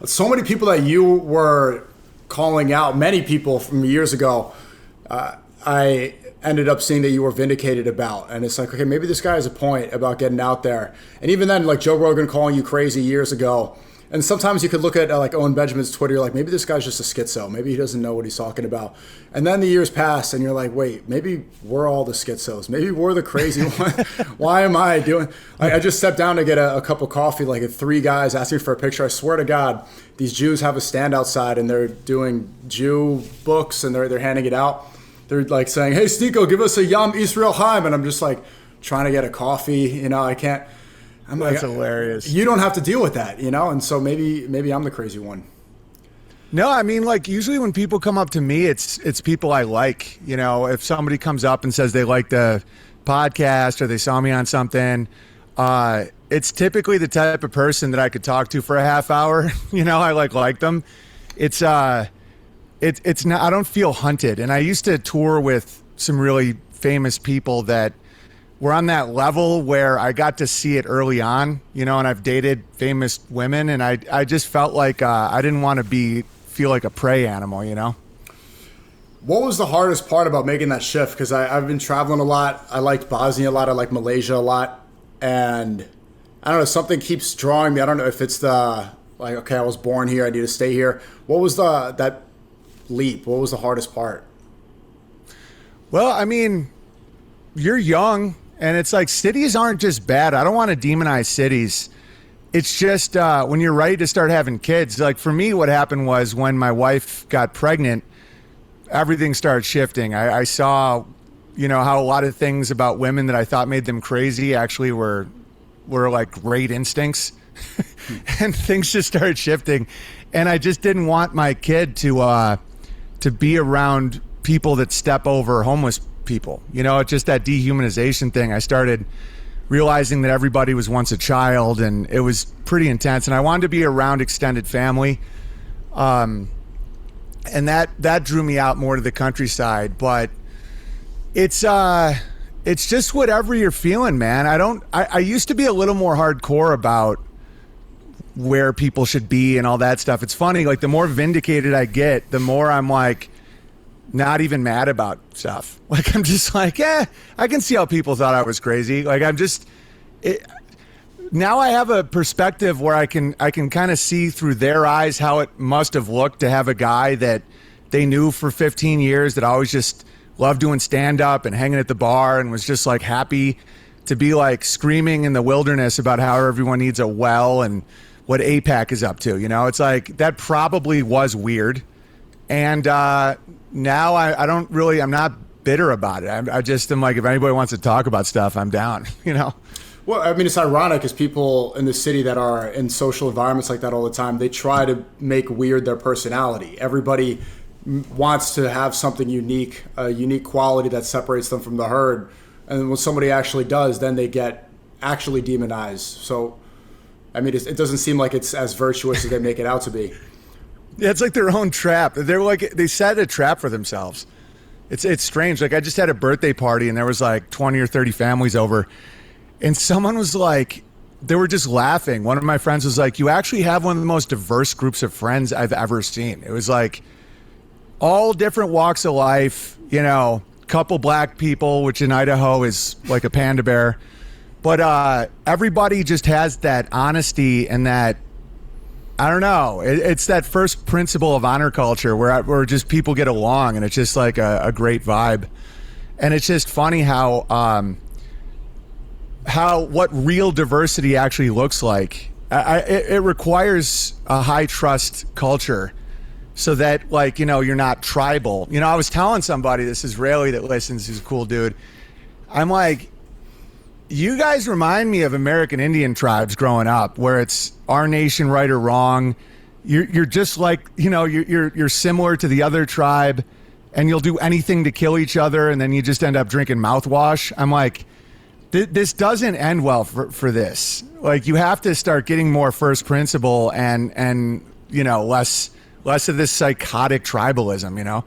So many people that you were calling out, many people from years ago, I ended up seeing that you were vindicated about. And it's like, okay, maybe this guy has a point about getting out there. And even then, like Joe Rogan calling you crazy years ago. And sometimes you could look at like Owen Benjamin's Twitter, you're like, maybe this guy's just a schizo. Maybe he doesn't know what he's talking about. And then the years pass and you're like, wait, maybe we're all the schizos. Maybe we're the crazy one. Why am I doing? I just stepped down to get a cup of coffee. Like 3 guys asked me for a picture. I swear to God, these Jews have a stand outside and they're doing Jew books and they're handing it out. They're like saying, hey, SNEAKO, give us a Yom Israel Chaim. And I'm just like trying to get a coffee. You know, I can't. That's hilarious. You don't have to deal with that, you know? And so maybe I'm the crazy one. No, I mean, like, usually when people come up to me, it's people I like. You know, if somebody comes up and says they like the podcast or they saw me on something, it's typically the type of person that I could talk to for a half hour. You know, I like them. It's not, I don't feel hunted. And I used to tour with some really famous people that were on that level where I got to see it early on, you know, and I've dated famous women, and I just felt like I didn't want to feel like a prey animal, you know? What was the hardest part about making that shift? Because I've been traveling a lot. I liked Bosnia a lot. I like Malaysia a lot. And I don't know, something keeps drawing me. I don't know if it's okay, I was born here, I need to stay here. What was that leap? What was the hardest part? Well, I mean, you're young. And it's like, cities aren't just bad. I don't want to demonize cities. It's just when you're ready to start having kids. Like for me, what happened was when my wife got pregnant, everything started shifting. I saw, you know, how a lot of things about women that I thought made them crazy actually were like great instincts. And things just started shifting. And I just didn't want my kid to be around people that step over homeless people. You know, it's just that dehumanization thing. I started realizing that everybody was once a child, and it was pretty intense. And I wanted to be around extended family, and that drew me out more to the countryside. But it's just whatever you're feeling, man. I used to be a little more hardcore about where people should be and all that stuff. It's funny, like the more vindicated I get, the more I'm like not even mad about stuff. Like I'm just like, I can see how people thought I was crazy. Like now I have a perspective where I can kind of see through their eyes how it must have looked to have a guy that they knew for 15 years that always just loved doing stand up and hanging at the bar and was just like happy to be like screaming in the wilderness about how everyone needs a well and what APAC is up to. You know, it's like that probably was weird. And now I'm not bitter about it. I just am like, if anybody wants to talk about stuff, I'm down, you know? Well, I mean, it's ironic because people in the city that are in social environments like that all the time, they try to make weird their personality. Everybody wants to have something unique, a unique quality that separates them from the herd. And when somebody actually does, then they get actually demonized. So, I mean, it doesn't seem like it's as virtuous as they make it out to be. Yeah, it's like their own trap. They set a trap for themselves. It's strange. Like I just had a birthday party and there was like 20 or 30 families over, and someone was like, they were just laughing. One of my friends was like, you actually have one of the most diverse groups of friends I've ever seen. It was like all different walks of life, you know, couple black people, which in Idaho is like a panda bear. But everybody just has that honesty and that, I don't know, it's that first principle of honor culture where just people get along, and it's just like a great vibe. And it's just funny how what real diversity actually looks like. It requires a high trust culture so that, like, you know, you're not tribal. You know, I was telling somebody, this Israeli that listens, who's a cool dude, I'm like, you guys remind me of American Indian tribes growing up, where it's our nation, right or wrong. You're just like, you know, you're similar to the other tribe, and you'll do anything to kill each other, and then you just end up drinking mouthwash. I'm like, this doesn't end well for this. Like, you have to start getting more first principle and you know, less of this psychotic tribalism, you know?